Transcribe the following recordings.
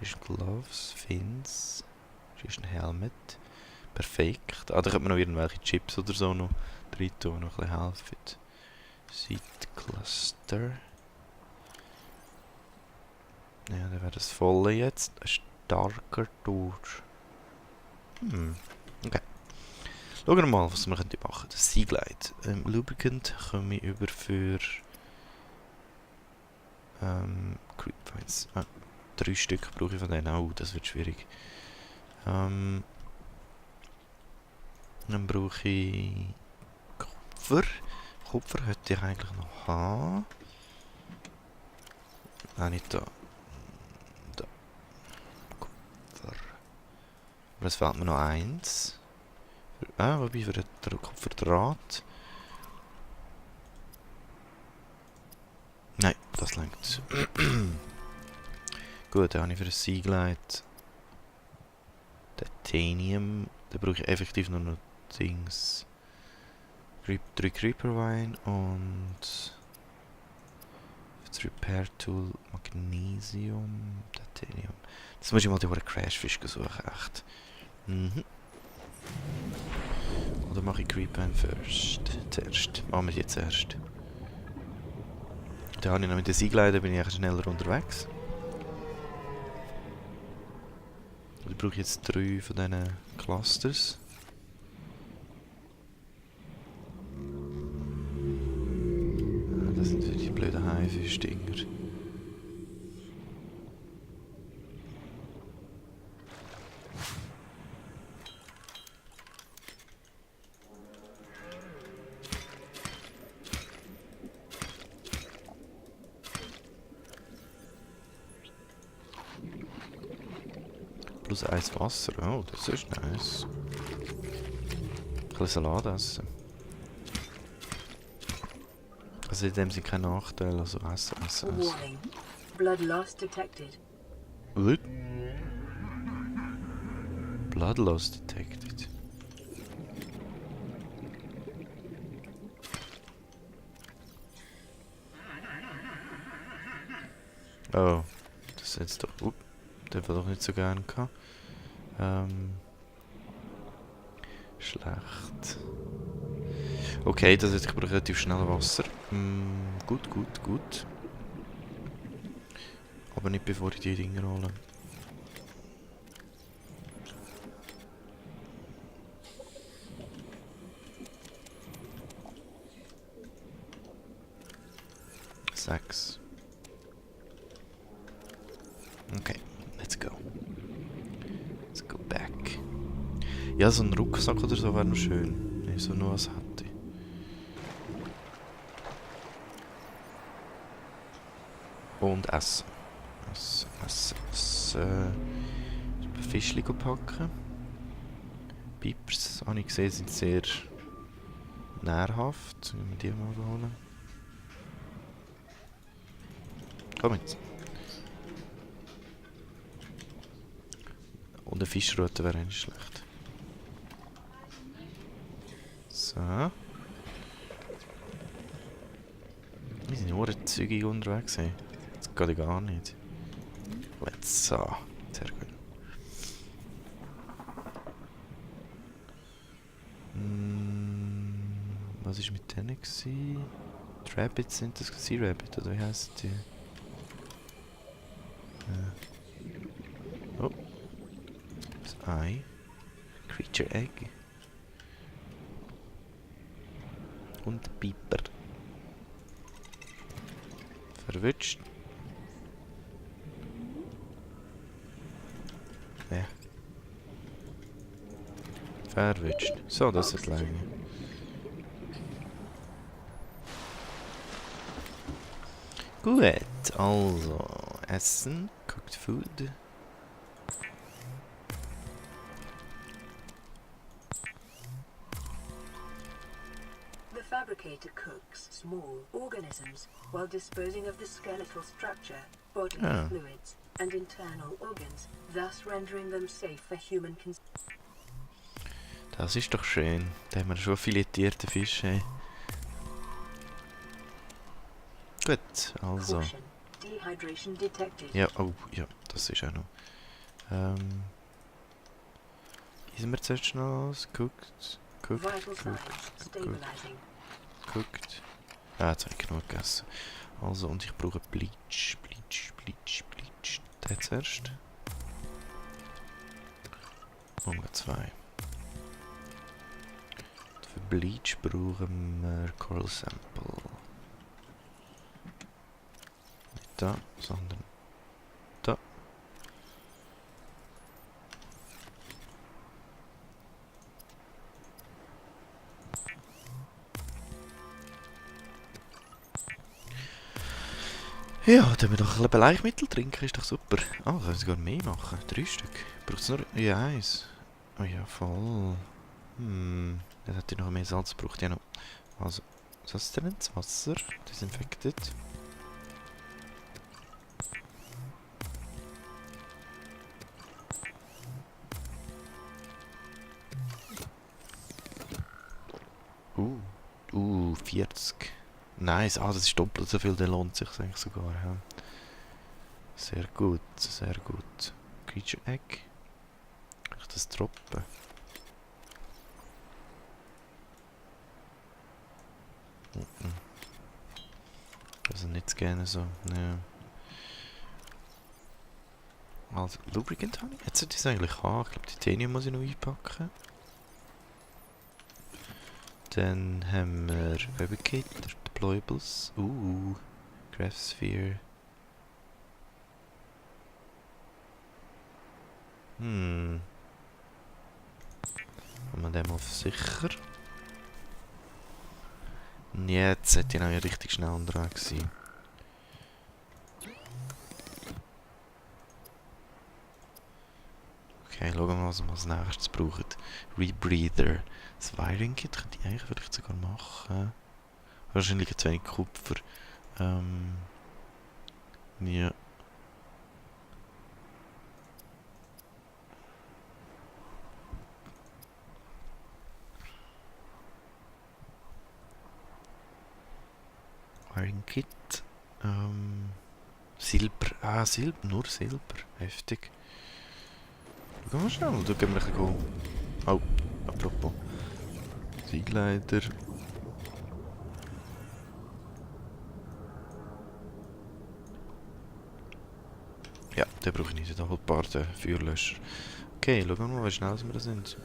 Ist Gloves, Fins. Ist ein Helmet. Perfekt. Ah, da könnte man noch irgendwelche Chips oder so noch rein tun, noch ein bisschen helfen. Seed Cluster. Ja, dann wäre das volle jetzt. Ein starker Durch. Okay. Schauen wir mal, was wir machen können. Das Seaglide. Lubricant komme ich über für... Creepvines. 3 Stück brauche ich von denen. Oh, das wird schwierig. Dann brauche ich... Kupfer. Kupfer hätte ich eigentlich noch haben. Nein, nicht da. Da. Kupfer. Aber es fehlt mir noch eins. Wobei für den Kupferdraht. Nein, das längt. Gut, dann habe ich für ein Seaglide Titanium. Da brauche ich effektiv nur noch Dings. 3 Creeperwein und für das Repair Tool Magnesium, Titanium. Jetzt muss ich mal den Crashfish suchen, echt. Oder mache ich Creepwein zuerst? Machen wir jetzt erst. Da habe ich noch mit der Seaglider, bin ich eigentlich schneller unterwegs. Ich brauche jetzt 3 von diesen Clusters. Das sind die blöden Haifisch-Dinger. Plus 1 Wasser. Oh, das ist nice. Ein bisschen Salat essen. Also in dem sind kein Nachteil, also essen. Warning. Blood loss detected. What? Blood loss detected. Oh, das ist jetzt doch... den wir doch nicht so gerne gehabt. Schlecht. Okay, das heißt, ich brauche relativ schnell Wasser. Gut. Aber nicht bevor ich die Dinger hole. Sechs. Okay, let's go. Let's go back. Ja, so ein Rucksack oder so wäre noch schön. Wenn ich so nur was hätte. Und Essen. Fischli packen. Pipers, habe ich gesehen, sind sehr nährhaft. Sollen wir die mal holen? Komm jetzt. Und eine Fischrute wäre nicht schlecht. So. Wir sind nur zügig unterwegs. Hey. Das geht gar nicht. Let's so. Sehr gut. Was war mit denen? Die Rabbits sind das? Sea Rabbit, oder wie heissen die? Oh. Das Ei. Creature Egg. Und Piper. Verwünscht. Ja. Verwünscht. So, das ist lange. Gut, also Essen, cooked food. The fabricator cooks small organisms while disposing of the skeletal structure, bodily fluids, and internal organs, thus rendering them safe for human consumption. Das ist doch schön. Da haben wir schon filetierte Fische. Gut, also. Dehydration detected. Ja, oh, ja, das ist auch noch. Gießen wir zuerst noch was? Guckt. Ah, jetzt habe ich genug gegessen. Also, und ich brauche Bleach. Der zuerst. Und 2. Für Bleach brauchen wir Coral Sample. Nicht da, sondern da. Ja, dann wir doch ein bisschen Bleichmittel trinken, ist doch super. Ah, können wir sogar mehr machen. 3 Stück. Braucht es nur... Ja, 1. Oh ja, voll. Dann hätte ich noch mehr Salz gebraucht. Ja, noch. Also, was ist denn das Wasser? Desinfected. Uh. 40. Nice. Ah, das ist doppelt so viel, dann lohnt sich eigentlich sogar. Ja. Sehr gut, sehr gut. Creature Egg. Kann ich das droppen? Also nicht gerne so. Ja. Also, Lubricant habe ich. Jetzt sollte ich es eigentlich haben. Ich glaube, Titanium muss ich noch einpacken. Dann haben wir Fabricator, Deployables. Graphsphere. Haben wir den mal sicher? Jetzt hätte ich noch richtig schnell dran gewesen. Okay, schauen wir mal, was wir als nächstes brauchen. Rebreather. Das Wiring Kit könnte ich eigentlich vielleicht sogar machen. Wahrscheinlich zu wenig Kupfer. Ja. Wiring Kit. Silber. Ah, Silber. Nur Silber. Heftig. Schauen wir schnell. Da gehen wir ein bisschen. Oh, apropos. Siegleiter. Ja, den brauche ich nicht. Da halt ein paar Feuerlöscher. Okay, schauen wir mal, wie schnell wir sind.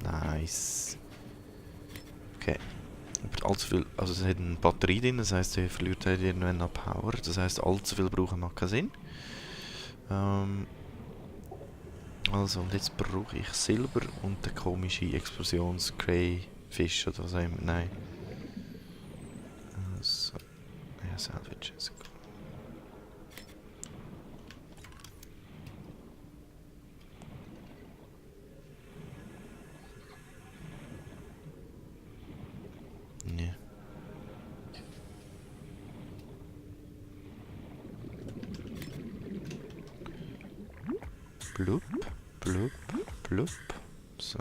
Nice. Okay. Allzu viel, also es hat eine Batterie drin, das heisst, sie verliert halt irgendwann an Power. Das heisst, allzu viel brauchen macht keinen Sinn. Also, und jetzt brauche ich Silber und den komischen Explosions-Crayfish oder was auch immer. Nein. So. Ja, Salvage. Ja. Blub, blub, blub. So.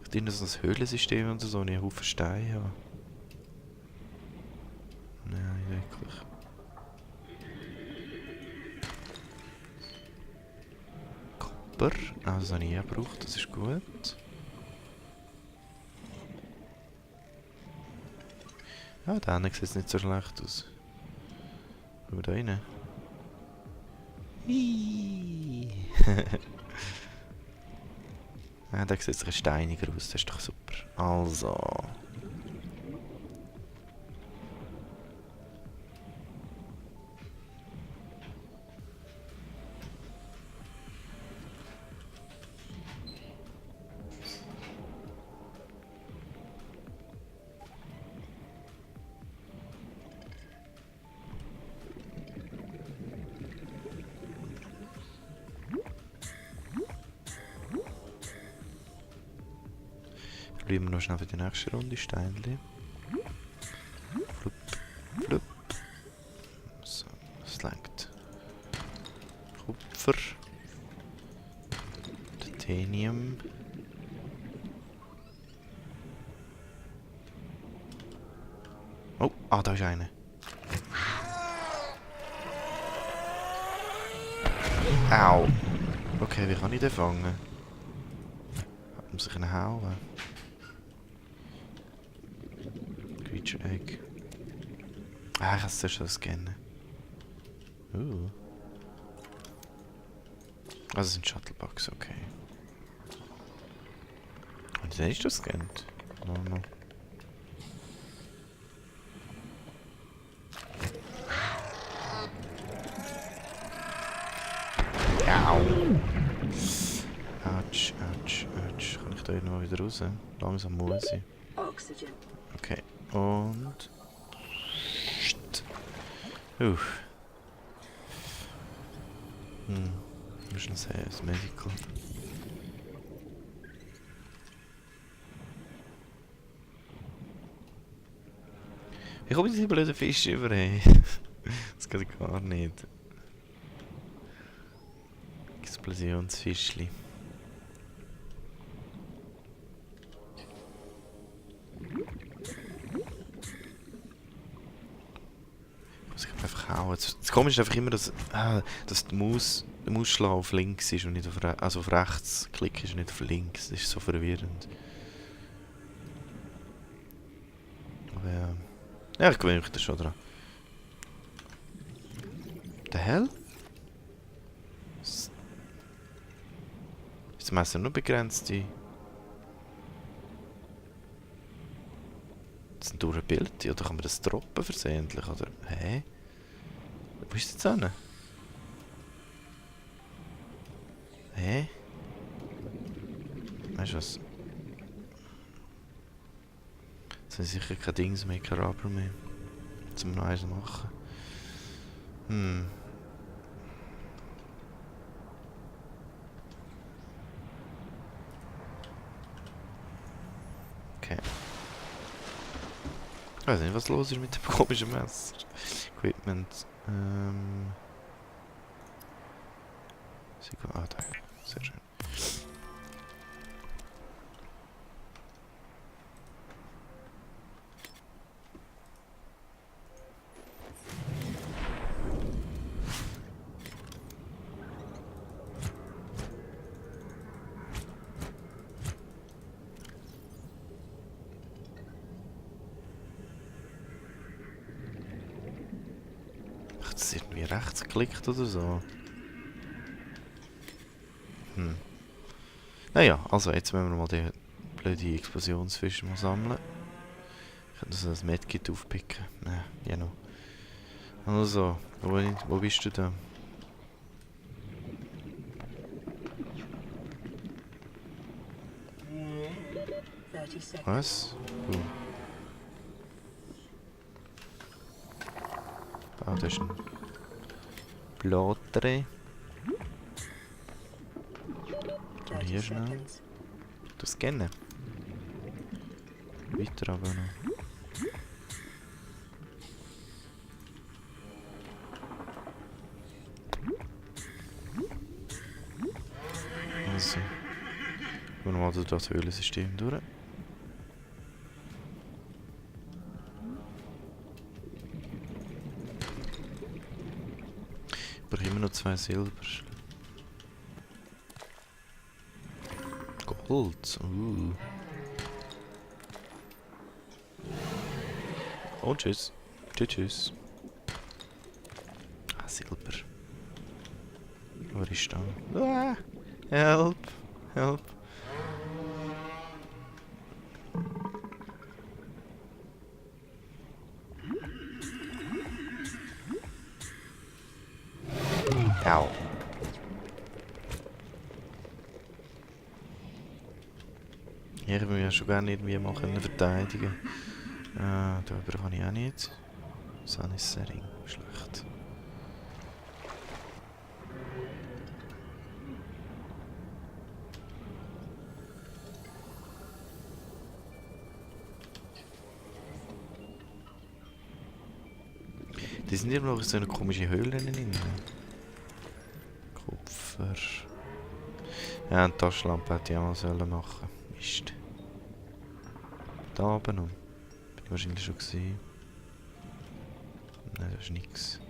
Ich denke, das ist ein Höhlensystem oder so, und ich einen Haufen Steine habe. Nein, wirklich. Kupfer. Ah, das habe ich auch gebraucht, das ist gut. Ja, da hinten sieht es nicht so schlecht aus. Schau da rein. Ja, da sieht es ein steiniger aus, das ist doch super. Also. Bleiben wir noch schnell für die nächste Runde Steinli. Flup, flup. So, das lenkt. Kupfer. Titanium. Oh, ah, da ist einer. Au. Okay, wie kann ich den fangen? Muss ich ihn hauen? Creature Egg. Ah, ich kann es zuerst scannen. Also es sind Shuttlebox, okay. Und dann ist das gescannt. No, no. Au. Autsch, autsch, autsch. Kann ich da irgendwann wieder raus? Langsam muss ich. Oxygen. Okay. Und... Uff. Muss noch sehen, das Medical. Wie komme ich diese blöden Fische über? Ey? Das geht gar nicht. Explosionsfischli. Muss ich einfach hauen. Das Komische ist einfach immer, dass die der Mausschlag auf links ist und nicht auf rechts. Also auf rechts klicken ist und nicht auf links. Das ist so verwirrend. Aber ja, ich gewöhne mich da schon dran. The hell? Ist das Messer nur begrenzt? Das sind Durability, oder kann man das droppen versehentlich, oder? Hä? Wo ist das jetzt hin? Hä? Weißt du was? Jetzt sind sicher keine Dings mehr, kein Rubber mehr. Zum noch eins machen. Okay. Ich weiß nicht, was los ist mit dem komischen Messer. Equipment. Ah, da. Sehr schön. Ach, das ist irgendwie rechts geklickt oder so. Naja, also jetzt müssen wir mal die blöde Explosionsfische mal sammeln. Ich könnte so ein Medkit aufpicken. Nein, genau. Also, wo bist du da? Was? Ah, da ist ein Blatere. Und hier schnell. Das scannen. Weiter aber noch. Also. Gehen wir mal durch das Höhlensystem durch. Ich brauche immer noch 2 Silber. Gold. Oh, tschüss. Tschüss. Ah, Silber. Wo ist da? Ah, help. Help. Au. Hier will ich ja schon gerne irgendwie mal verteidigen. Da kann ich auch nicht. Sun is setting. Schlecht. Die sind immer noch in so eine komische Höhle drin. Kupfer. Ja, eine Taschenlampe hätte ich auch mal sollen machen. Mist. Da oben noch. Bin ich wahrscheinlich schon gesehen. Nein, das ist nix.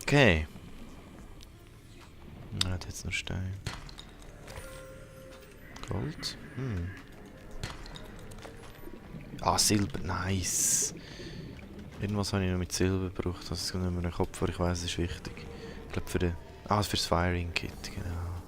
Okay. Er hat jetzt noch Stein. Gold. Ah, Silber. Nice. Irgendwas habe ich noch mit Silber gebraucht. Das kommt nicht mehr in den Kopf vor. Ich weiß, es ist wichtig. Ich glaube für den... Ah, fürs Firing Kit, genau.